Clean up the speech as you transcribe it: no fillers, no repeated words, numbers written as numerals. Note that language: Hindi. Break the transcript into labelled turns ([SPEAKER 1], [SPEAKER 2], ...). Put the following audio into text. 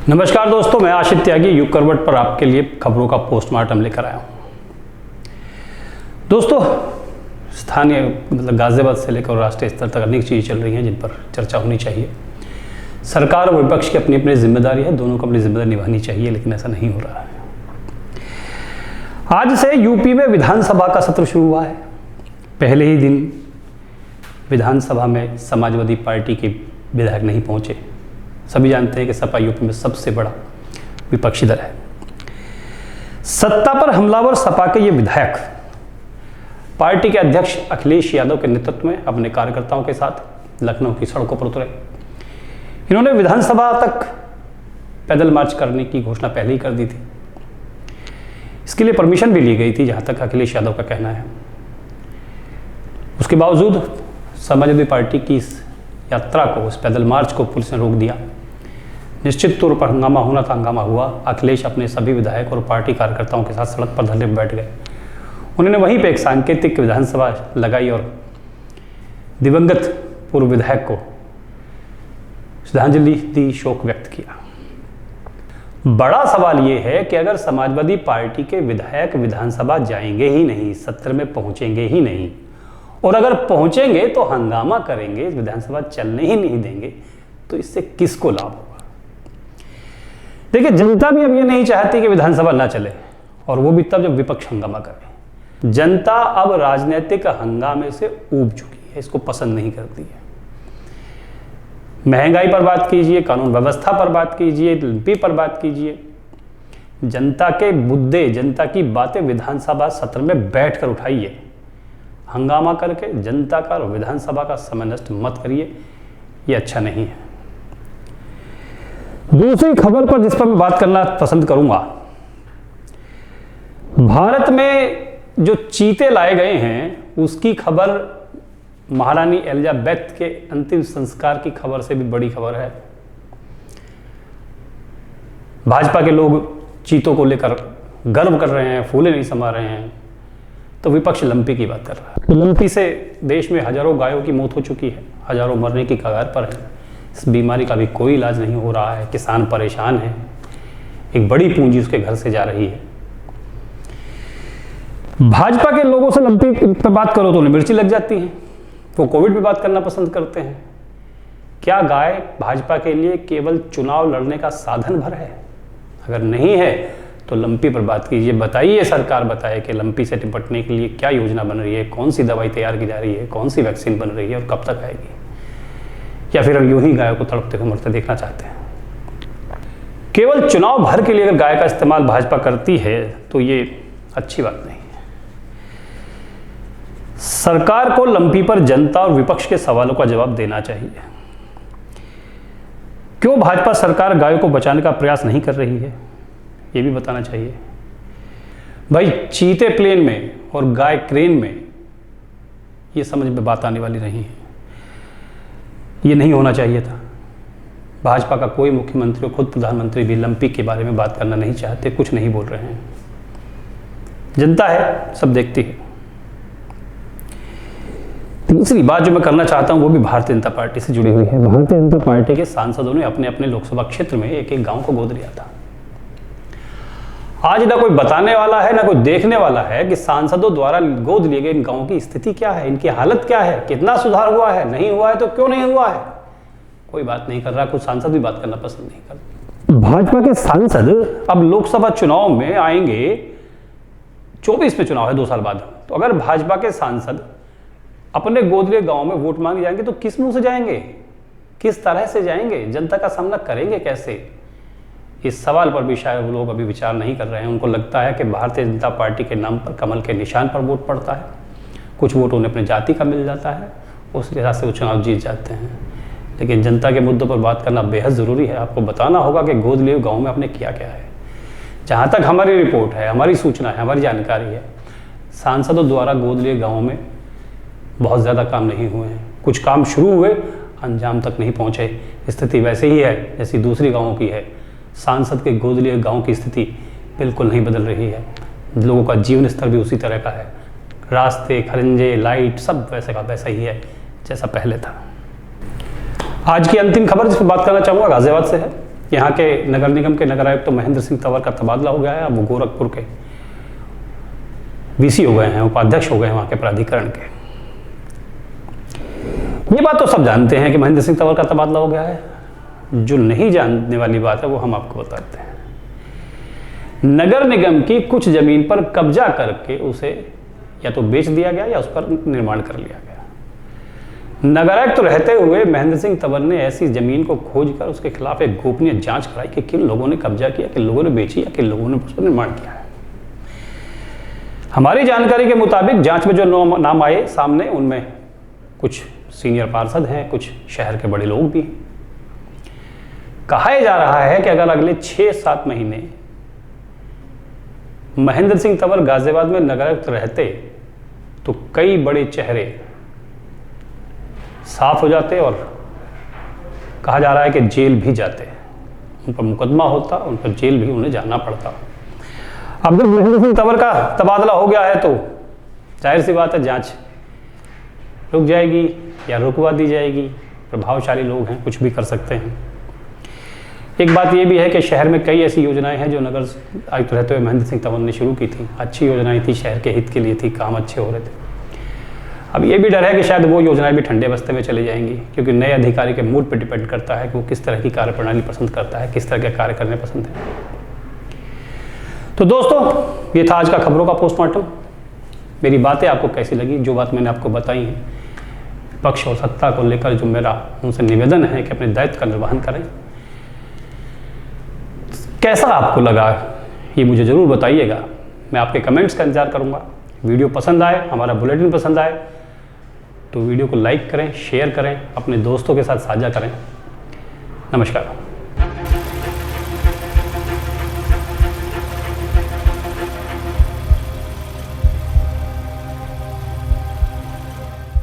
[SPEAKER 1] नमस्कार दोस्तों, मैं आशित त्यागी युग करवट पर आपके लिए खबरों का पोस्टमार्टम लेकर आया हूँ। दोस्तों, स्थानीय गाजियाबाद से लेकर राष्ट्रीय स्तर तक अनेक चीज़ें चल रही हैं जिन पर चर्चा होनी चाहिए। सरकार और विपक्ष की अपनी अपनी जिम्मेदारी है, दोनों को अपनी जिम्मेदारी निभानी चाहिए, लेकिन ऐसा नहीं हो रहा है। आज से यूपी में विधानसभा का सत्र शुरू हुआ है। पहले ही दिन विधानसभा में समाजवादी पार्टी के विधायक नहीं पहुंचे। सभी जानते हैं कि सपा यूपी में सबसे बड़ा विपक्षी दल है। सत्ता पर हमलावर सपा के ये विधायक पार्टी के अध्यक्ष अखिलेश यादव के नेतृत्व में अपने कार्यकर्ताओं के साथ लखनऊ की सड़कों पर उतरे। इन्होंने विधानसभा तक पैदल मार्च करने की घोषणा पहले ही कर दी थी। इसके लिए परमिशन भी ली गई थी, जहां तक अखिलेश यादव का कहना है। उसके बावजूद समाजवादी पार्टी की इस यात्रा को, इस पैदल मार्च को पुलिस ने रोक दिया। निश्चित तौर पर हंगामा होना था, हंगामा हुआ। अखिलेश अपने सभी विधायक और पार्टी कार्यकर्ताओं के साथ सड़क पर धरने पर बैठ गए। उन्होंने वहीं पे एक सांकेतिक विधानसभा लगाई और दिवंगत पूर्व विधायक को श्रद्धांजलि दी, शोक व्यक्त किया। बड़ा सवाल ये है कि अगर समाजवादी पार्टी के विधायक विधानसभा जाएंगे ही नहीं, सत्र में पहुंचेंगे ही नहीं, और अगर पहुंचेंगे तो हंगामा करेंगे, विधानसभा चलने ही नहीं देंगे, तो इससे किसको लाभ होगा? देखिए, जनता भी अब ये नहीं चाहती कि विधानसभा ना चले, और वो भी तब जब विपक्ष हंगामा करे। जनता अब राजनीतिक हंगामे से ऊब चुकी है, इसको पसंद नहीं करती है। महंगाई पर बात कीजिए, कानून व्यवस्था पर बात कीजिए, एमपी पर बात कीजिए, जनता के मुद्दे, जनता की बातें विधानसभा सत्र में बैठकर उठाइए। हंगामा करके जनता का और विधानसभा का समय नष्ट मत करिए, ये अच्छा नहीं है। दूसरी खबर पर जिस पर मैं बात करना पसंद करूंगा, भारत में जो चीते लाए गए हैं उसकी खबर महारानी एलिजाबेथ के अंतिम संस्कार की खबर से भी बड़ी खबर है। भाजपा के लोग चीतों को लेकर गर्व कर रहे हैं, फूले नहीं समा रहे हैं, तो विपक्ष लंपी की बात कर रहा है। लंपी से देश में हजारों गायों की मौत हो चुकी है, हजारों मरने की कगार पर है। इस बीमारी का भी कोई इलाज नहीं हो रहा है। किसान परेशान है, एक बड़ी पूंजी उसके घर से जा रही है। भाजपा के लोगों से लंपी पे बात करो तो उन्हें मिर्ची लग जाती है। वो कोविड पे बात करना पसंद करते हैं। क्या गाय भाजपा के लिए केवल चुनाव लड़ने का साधन भर है? अगर नहीं है तो लंपी पर बात कीजिए। बताइए, सरकार बताए कि लंपी से निपटने के लिए क्या योजना बन रही है, कौन सी दवाई तैयार की जा रही है, कौन सी वैक्सीन बन रही है और कब तक आएगी? या फिर अब यूं ही गायों को तड़पते हुए मरते देखना चाहते हैं? केवल चुनाव भर के लिए अगर गाय का इस्तेमाल भाजपा करती है तो ये अच्छी बात नहीं है। सरकार को लंपी पर जनता और विपक्ष के सवालों का जवाब देना चाहिए। क्यों भाजपा सरकार गायों को बचाने का प्रयास नहीं कर रही है, ये भी बताना चाहिए। भाई, चीते प्लेन में और गाय क्रेन में, ये समझ में बात आने वाली नहीं है। ये नहीं होना चाहिए था। भाजपा का कोई मुख्यमंत्री और खुद प्रधानमंत्री भी लंपी के बारे में बात करना नहीं चाहते, कुछ नहीं बोल रहे हैं। जनता है, सब देखती है। तीसरी बात जो मैं करना चाहता हूं वो भी भारतीय जनता पार्टी से जुड़ी हुई है। भारतीय जनता पार्टी के सांसदों ने अपने अपने लोकसभा क्षेत्र में एक एक गांव को गोद लिया था। आज ना कोई बताने वाला है, ना कोई देखने वाला है कि सांसदों द्वारा गोद लिए गए इन गांवों की स्थिति क्या है, इनकी हालत क्या है, कितना सुधार हुआ है, नहीं हुआ है तो क्यों नहीं हुआ है। कोई बात नहीं कर रहा। कुछ सांसद भी बात करना पसंद नहीं करते। भाजपा के सांसद अब लोकसभा चुनाव में आएंगे, 24 में चुनाव है 2 साल बाद। तो अगर भाजपा के सांसद अपने गोद लिए गाँव में वोट मांगे जाएंगे तो किस मुंह से जाएंगे, किस तरह से जाएंगे, जनता का सामना करेंगे कैसे? इस सवाल पर भी शायद वो लोग अभी विचार नहीं कर रहे हैं। उनको लगता है कि भारतीय जनता पार्टी के नाम पर, कमल के निशान पर वोट पड़ता है, कुछ वोट उन्हें अपने जाति का मिल जाता है, उस लिहाज से वो चुनाव जीत जाते हैं। लेकिन जनता के मुद्दों पर बात करना बेहद ज़रूरी है। आपको बताना होगा कि गोद लिए गाँव में आपने किया क्या है। जहाँ तक हमारी रिपोर्ट है, हमारी सूचना है, हमारी जानकारी है, सांसदों द्वारा गोद लिए गाँव में बहुत ज़्यादा काम नहीं हुए हैं। कुछ काम शुरू हुए, अंजाम तक नहीं पहुँचे। स्थिति वैसे ही है जैसी दूसरी गाँवों की है। सांसद के गोद लिए गाँव की स्थिति बिल्कुल नहीं बदल रही है। लोगों का जीवन स्तर भी उसी तरह का है। रास्ते, खरंजे, लाइट सब वैसे का वैसा ही है जैसा पहले था। आज की अंतिम खबर जिस पर बात करना चाहूँगा गाजियाबाद से है। यहाँ के नगर निगम के नगर आयुक्त तो महेंद्र सिंह तंवर का तबादला हो गया है, अब वो गोरखपुर के वीसी हो गए हैं, उपाध्यक्ष हो गए हैं वहाँ के प्राधिकरण के। ये बात तो सब जानते हैं कि महेंद्र सिंह तंवर का तबादला हो गया है। जो नहीं जानने वाली बात है वो हम आपको बताते हैं। नगर निगम की कुछ जमीन पर कब्जा करके उसे या तो बेच दिया गया या उस पर निर्माण कर लिया गया। नगरायुक्त तो रहते हुए महेंद्र सिंह तंवर ने ऐसी जमीन को खोजकर उसके खिलाफ एक गोपनीय जांच कराई कि किन लोगों ने कब्जा किया, किन लोगों ने बेची या किन लोगों ने उस पर निर्माण किया है। हमारी जानकारी के मुताबिक जांच में जो नाम आए सामने, उनमें कुछ सीनियर पार्षद हैं, कुछ शहर के बड़े लोग भी हैं। कहा जा रहा है कि अगर अगले 6-7 महीने महेंद्र सिंह तंवर गाजियाबाद में नगरायुक्त रहते तो कई बड़े चेहरे साफ हो जाते और कहा जा रहा है कि जेल भी जाते, उन पर मुकदमा होता, उन पर जेल भी उन्हें जाना पड़ता। अब जब महेंद्र सिंह तंवर का तबादला हो गया है तो जाहिर सी बात है जांच रुक जाएगी या रुकवा दी जाएगी। प्रभावशाली लोग हैं, कुछ भी कर सकते हैं। एक बात यह भी है कि शहर में कई ऐसी योजनाएं हैं जो नगर आयुक्त रहते हुए महेंद्र सिंह तंवर ने शुरू की थी। अच्छी योजनाएं थी, शहर के हित के लिए थी, काम अच्छे हो रहे थे। अब ये भी डर है कि शायद वो योजनाएं भी ठंडे बस्ते में चली जाएंगी, क्योंकि नए अधिकारी के मूड पर डिपेंड करता है कि वो किस तरह की कार्यप्रणाली पसंद करता है, किस तरह के कार्य करने पसंद है। तो दोस्तों, ये था आज का खबरों का पोस्टमार्टम। मेरी बातें आपको कैसी लगी? जो बात मैंने आपको बताई है, पक्ष और सत्ता को लेकर जो मेरा उनसे निवेदन है कि अपने दायित्व का निर्वहन करें। कैसा आपको लगा ये मुझे ज़रूर बताइएगा। मैं आपके कमेंट्स का इंतजार करूंगा। वीडियो पसंद आए, हमारा बुलेटिन पसंद आए तो वीडियो को लाइक करें, शेयर करें, अपने दोस्तों के साथ साझा करें। नमस्कार।